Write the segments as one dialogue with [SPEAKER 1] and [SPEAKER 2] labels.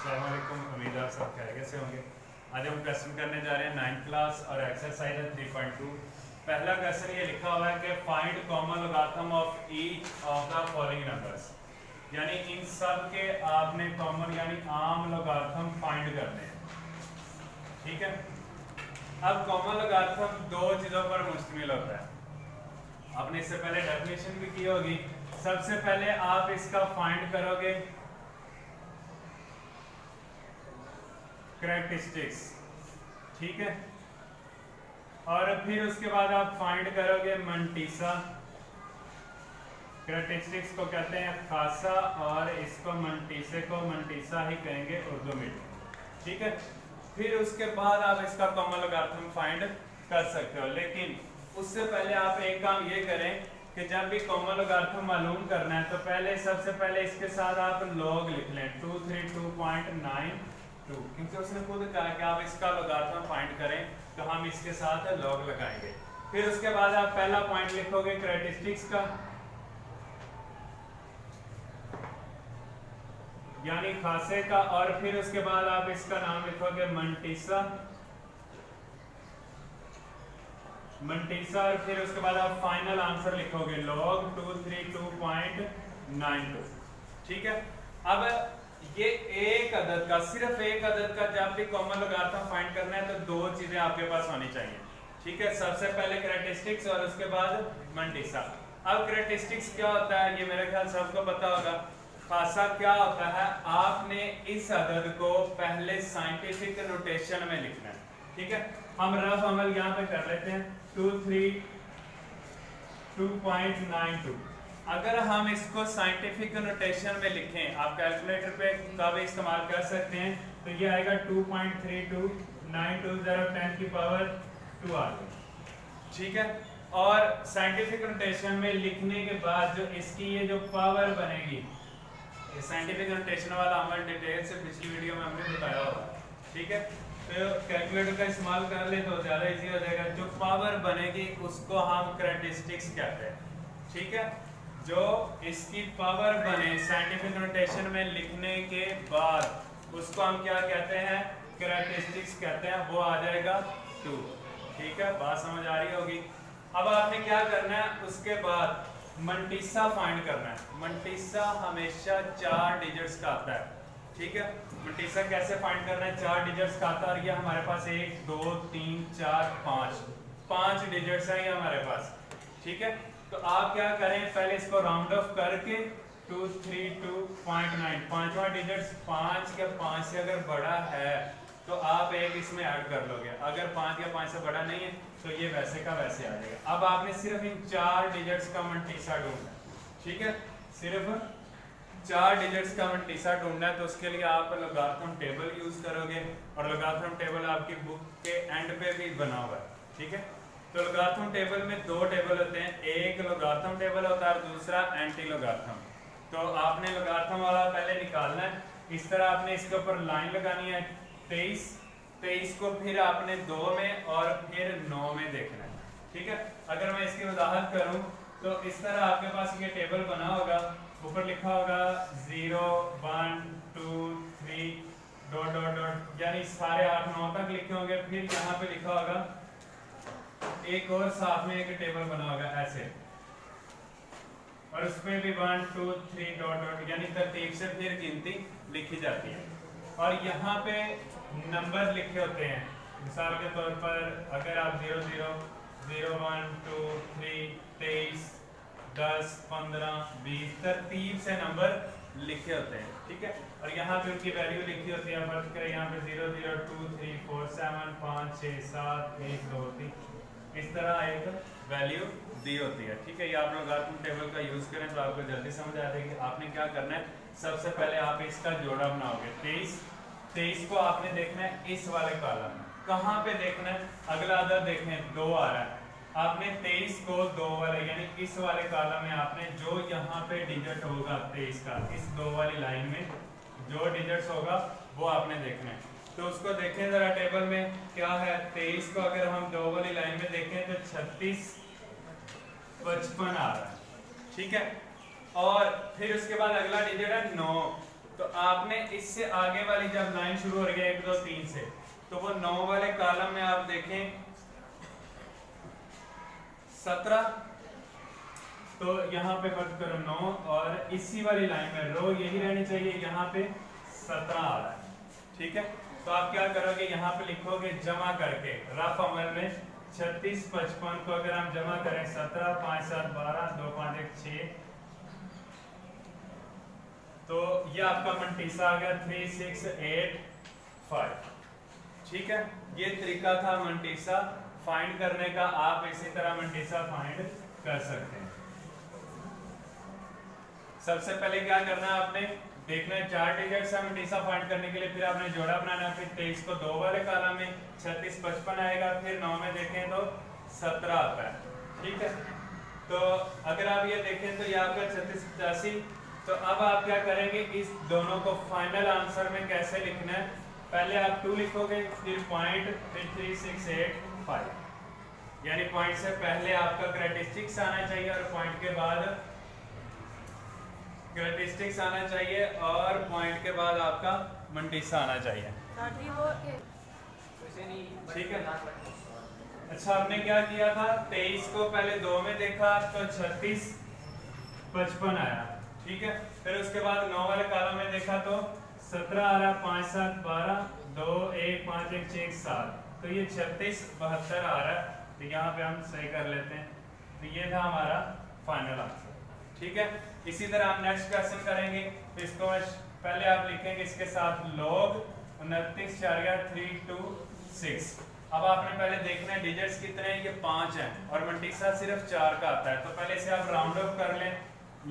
[SPEAKER 1] अस्सलाम वालेकुम। उम्मीद आप सब खैरियत से होंगे। आज हम क्वेश्चन करने जा रहे हैं 9th क्लास और एक्सरसाइज है 3.2। पहला क्वेश्चन ये लिखा हुआ है कि find common logarithm of each of the following numbers, यानी इन सब के आपने कॉमन यानी आम लोगारिथम फाइंड करने हैं। ठीक है, अब कॉमन लोगारिथम दो चीज़ों पर मुश्तमिल होता है। आपने इससे पहले डेफिनेशन भी की होगी। सबसे पहले आप इसका फाइंड करोगे कैरेक्टरिस्टिक्स, ठीक है, और फिर उसके बाद आप फाइंड करोगे मंटीसा। कैरेक्टरिस्टिक्स को कहते हैं खासा और इसको मंटीसे को मंटीसा ही कहेंगे उर्दू में, ठीक है। फिर उसके बाद आप इसका कॉमन लोगारिथम फाइंड कर सकते हो, लेकिन उससे पहले आप एक काम ये करें कि जब भी कॉमन लोगारिथम मालूम करना है तो पहले सबसे पहले इसके साथ आप लॉग लिख लें 232.92, क्योंकि उसने खुद कहा कि आप इसका लोगारिथम फाइंड करें तो हम इसके साथ लॉग लगाएंगे। फिर उसके बाद आप पहला पॉइंट लिखोगे कैरेक्टरिस्टिक्स का, यानी खासे का, और फिर उसके बाद आप इसका नाम लिखोगे मंटीसा, और फिर उसके बाद आप फाइनल आंसर लिखोगे लॉग 232.92, ठीक है। अब ये एक अदद का, सिर्फ एक अदद का जब भी कॉमन लोगारिथम फाइंड करना है तो दो चीजें आपके पास होनी चाहिए, ठीक है। सबसे पहले कैरेक्टरिस्टिक्स और उसके बाद मंटीसा। अब कैरेक्टरिस्टिक्स क्या होता है ये मेरे ख्याल सबको पता होगा। खासा क्या होता है, आपने इस अदद को पहले साइंटिफिक नोटेशन में लिखना है, ठीक है। हम रफ अमल यहाँ पे कर लेते हैं 232.92। अगर हम इसको साइंटिफिक नोटेशन में लिखें, आप कैलकुलेटर पे का भी इस्तेमाल कर सकते हैं, तो ये आएगा 2.329210 आ गया, ठीक है। और साइंटिफिक नोटेशन में लिखने के बाद जो इसकी ये जो पावर बनेगी, ये साइंटिफिक नोटेशन वाला अमल डिटेल से पिछली वीडियो में हमने बताया होगा, ठीक है। तो कैलकुलेटर का इस्तेमाल कर ले तो ज़्यादा इजी हो जाएगा। जो पावर बनेगी उसको हम कैरेक्टरिस्टिक्स कहते हैं, ठीक है। जो इसकी पावर बने साइंटिफिक नोटेशन में लिखने के बाद उसको हम क्या कहते हैं, कैरेक्टरिस्टिक्स कहते हैं। वो आ जाएगा 2, ठीक है। बात समझ आ रही होगी। अब आपने क्या करना है, उसके बाद मंटीसा फाइंड करना है। मंटीसा हमेशा 4 डिजिट्स का आता है, ठीक है। मंटीसा कैसे फाइंड करना है, 4 डिजिट्स का आता है, और ये हमारे पास 1 2 3 4 5 डिजिट्स हैं ये हमारे पास, ठीक है। तो आप क्या करें, पहले इसको राउंड ऑफ करके 232.9, पांचवा डिजिट 5 या 5 से अगर बड़ा है तो आप एक इसमें ऐड कर लोगे। अगर 5 या 5 से बड़ा नहीं है तो ये वैसे का वैसे आ जाएगा। अब आपने सिर्फ इन 4 डिजिट्स का मंटीसा ढूंढना है, ठीक है। सिर्फ 4 डिजिट्स का मंटीसा ढूंढना है, तो उसके लिए आप लोगारिथम टेबल यूज करोगे, और लोगारिथम टेबल आपकी बुक के एंड पे भी बना हुआ है, ठीक है। तो लोगारिथम टेबल में 2 टेबल होते हैं, एक लोगारिथम टेबल होता है और दूसरा एंटी लोगारिथम। तो आपने लोगारिथम वाला पहले निकालना है। इस तरह आपने इसके ऊपर लाइन लगानी है 23 को फिर आपने 2 में और फिर 9 में देखना है, ठीक है। अगर मैं इसकी वजाहत करूं तो इस तरह आपके पास ये टेबल बना होगा, ऊपर लिखा होगा 0 1 2 3 ... यानी सारे 8 9 तक लिखे होंगे। फिर यहाँ पे लिखा होगा एक और साथ में एक टेबल बना होगा ऐसे, और उसमें भी 1 2 3 ... यानी तरतीब से फिर गिनती लिखी जाती है, और यहाँ पे नंबर लिखे होते हैं। मिसाल के तौर पर अगर आप 0 0 0 1 2 3 23 10 15 20 तरतीब से नंबर लिखे होते हैं, ठीक है। और यहाँ पे उनकी वैल्यू लिखी होती है। फर्ज करें यहाँ पे 0 0 2 3 4 7 5 6 7 1 2 3, इस तरह एक वैल्यू दी होती है, ठीक है। ये आप लोगारिथम टेबल का यूज करें तो आपको जल्दी समझ आ जाएगी। आपने क्या करना है, सबसे पहले आप इसका जोड़ा बनाओगे। 23 को आपने देखना है इस वाले कॉलम में। कहाँ पे देखना है, अगला अदद देखें 2 आ रहा है, आपने 23 को 2 वाले यानी इस वाले कॉलम में आपने जो यहाँ पे डिजिट होगा 23 का, इस 2 वाली लाइन में जो डिजिट्स होगा वो आपने देखना है। तो उसको देखें जरा टेबल में क्या है। 23 को अगर हम 2 वाली लाइन में देखें तो 36 55 आ रहा है, ठीक है। और फिर उसके बाद अगला डिजिट है 9, तो आपने इससे आगे वाली जब लाइन शुरू हो रही है 1 2 3 से, तो वो 9 वाले कॉलम में आप देखें 17, तो यहाँ पे फर्क करो 9, और इसी वाली लाइन में रो यही रहनी चाहिए, यहाँ पे 17 आ रहा है। ठीक है, तो आप क्या करोगे, यहाँ पे लिखोगे जमा करके रफ अमल में 36 55 को अगर हम जमा करें 17 5 7 12 2 5 1 6, तो ये आपका मंटीसा आ गया 3 6 8 5। ठीक है, ये तरीका था मंटीसा फाइंड करने का। आप इसी तरह मंटीसा फाइंड कर सकते हैं। सबसे पहले क्या करना है, आपने देखना है 4 डिजिट्स है मंटीसा फाइंड करने के लिए, फिर आपने जोड़ा बनाना है, फिर 23 को 2 वाले कॉलम में 36 55 आएगा, फिर 9 में देखें तो 17 आता है। ठीक है, तो अगर आप ये देखें तो ये आपका 36 85। तो अब आप क्या करेंगे, इस दोनों को फाइनल आंसर में कैसे लिखना है, पहले आप 2 लिखोगे, फिर पॉइंट, फिर 3 6 8 5, यानी पॉइंट से पहले आपका कैरेक्टरिस्टिक्स आना चाहिए और पॉइंट के बाद कैरेक्टरिस्टिक्स आना चाहिए और पॉइंट के बाद आपका मंटीसा आना चाहिए। ठीक है, अच्छा आपने क्या किया था, 23 को पहले 2 में देखा तो 36 55 आया। ठीक है, फिर उसके बाद 9 वाले कॉलम में देखा तो 17 आ रहा, 5 7 12 2 1 5 1 6 7, तो ये 36 72 आ रहा है। तो यहाँ पे हम सही कर लेते हैं, तो ये था हमारा फाइनल आंसर। ठीक है, इसी तरह हम नेक्स्ट क्वेश्चन करेंगे। तो इसको पहले आप लिखेंगे इसके साथ log 29 3 2 6। अब आपने पहले देखना है डिजिट्स कितने हैं, ये 5 हैं और मंटीसा सिर्फ 4 का आता है, तो पहले से आप राउंड ऑफ कर लें।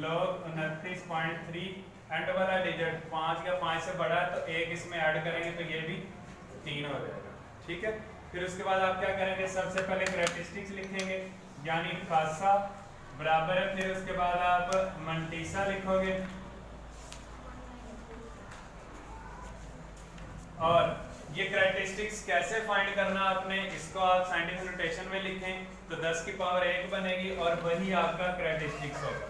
[SPEAKER 1] log 29.3, एंड वाला डिजिट 5 या 5 से बड़ा है तो 1 इसमें ऐड करेंगे तो ये भी 3 हो जाएगा। ठीक है, फिर उसके बाद आप क्या करेंगे, सबसे पहले कैरेक्टरिस्टिक्स लिखेंगे, यानी खासा बराबर है, फिर उसके बाद आप मंटीसा लिखोगे और ये कैरेक्टरिस्टिक्स कैसे फाइंड करना आपने, इसको आप साइंटिफिक नोटेशन में लिखें तो 10 की पावर 1 बनेगी और वही आपका कैरेक्टरिस्टिक्स होगा।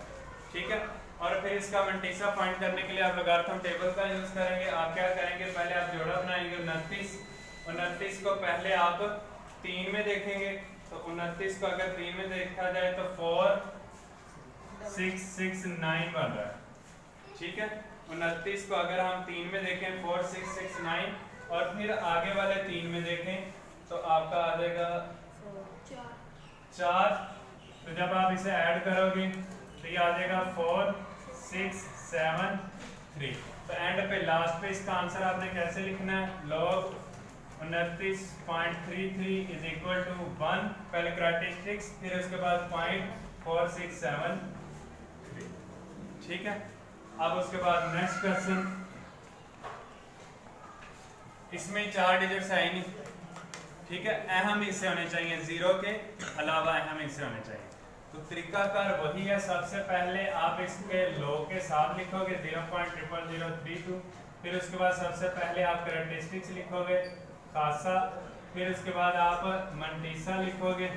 [SPEAKER 1] ठीक है, और फिर इसका मंटीसा फाइंड करने के लिए आप लॉगरिथम टेबल का यूज करेंगे। आप क्या करेंगे, पहले आप जोड़ा बनाएंगे 29 को पहले आप 3 में देखेंगे, तो 29 को अगर 3 में देखा जाए तो 4 6 6 9 बन रहा है। ठीक है, 29 को अगर हम 3 में देखें 4 6 6 9, और फिर आगे वाले 3 में देखें तो आपका आ जाएगा 4। तो जब आप इसे ऐड करोगे तो ये आ जाएगा 4 6 7 3। तो एंड पे लास्ट पे इसका आंसर आपने कैसे लिखना है, log 29.33 इज इक्वल टू 1, पहले कैरेक्टरिस्टिक्स फिर उसके बाद 0.4673। ठीक है, अब उसके बाद नेक्स्ट क्वेश्चन, इसमें 4 डिजिट्स है ही नहीं। ठीक है, अहम हिस्से होने चाहिए, 0 के अलावा अहम हिस्से होने चाहिए। तो तरीकाकार वही है, सबसे पहले आप इसके log के साथ लिखोगे 0.00032, फिर उसके बाद सबसे पहले आप कैरेक्टरिस्टिक्स लिखोगे खासा, फिर उसके बाद आप मंटीसा लिखोगे।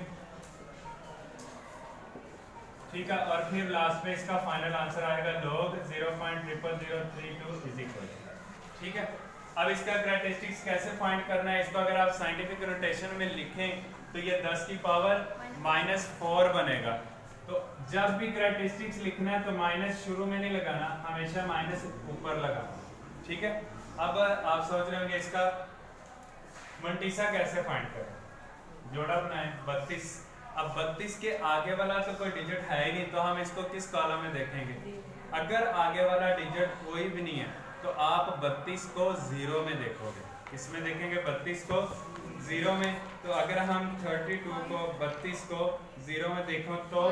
[SPEAKER 1] ठीक है, और फिर लास्ट पे इसका फाइनल आंसर आएगा log 0.00032 इज इक्वल। ठीक है, अब इसका कैरेक्टरिस्टिक्स कैसे फाइंड करना है, इसको अगर आप साइंटिफिक नोटेशन में लिखें तो ये 10 की पावर -4 बनेगा। तो जब भी कैरेक्टरिस्टिक्स लिखना है तो माइनस शुरू में नहीं लगाना, हमेशा माइनस ऊपर लगाना। ठीक है, अब आप सोच रहे होंगे इसका मंटीसा कैसे फाइंड करें, जोड़ा बनाएं 32। अब 32 के आगे वाला तो कोई डिजिट है ही नहीं, तो हम इसको किस कॉलम में देखेंगे, अगर आगे वाला डिजिट कोई भी नहीं है तो आप 32 को 0 में देखोगे। इसमें देखेंगे 32 को 0 में, तो अगर हम 32 को 32 को 0 में देखो तो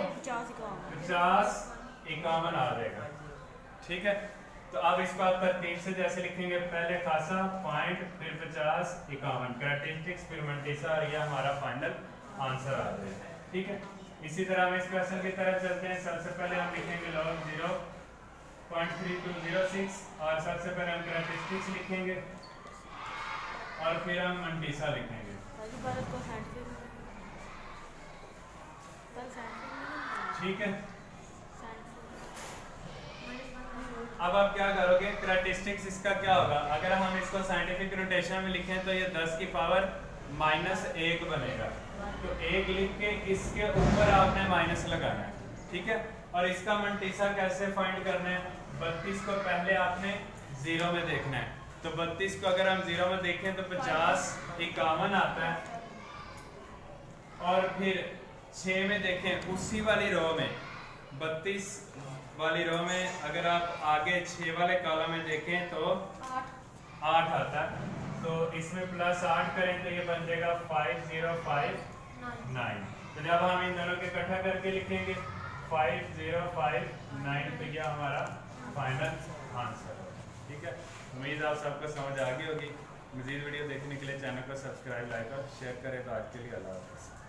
[SPEAKER 1] 50 51 आ जाएगा। ठीक है, तो अब इसको आप तरतीब से जैसे लिखेंगे, पहले खासा पॉइंट, फिर 50 51 कैरेक्टरिस्टिक्स, फिर मंटीसा, और यह हमारा फाइनल आंसर आ जाएगा। ठीक है, इसी तरह हम इस क्वेश्चन की तरफ चलते हैं। सबसे पहले हम लिखेंगे log 0.3206 और सबसे पहले हम कैरेक्टरिस्टिक्स लिखेंगे और फिर हम मंटीसा लिखेंगे। ठीक है, अब आप क्या करोगे, करैक्टरिस्टिक्स इसका क्या होगा, अगर हम इसको साइंटिफिक नोटेशन में लिखें तो ये 10 की पावर -1 बनेगा। तो 1 लिख के इसके ऊपर आपने माइनस लगाना है, ठीक है। और इसका मंटीसा कैसे फाइंड करना है, 32 को पहले आपने 0 में देखना है। तो 32 को अगर हम 0 में देखें तो 50 51 आता है। और फिर 6 में देखें, उसी वाली रो में 32 वाली रो में अगर आप आगे 6 वाले कॉलम में देखें तो 8 आता है। तो इसमें +8 करें तो ये बन जाएगा 5059। तो जब हम इन दोनों के इकट्ठा करके लिखेंगे 5059, तो यह हमारा फाइनल आंसर है, ठीक है। उम्मीद आप सबको समझ आ गई होगी। मज़ीद वीडियो देखने के लिए चैनल को सब्सक्राइब, लाइक और शेयर करें। तो आज के लिए अल्लाह हाफ़िज़।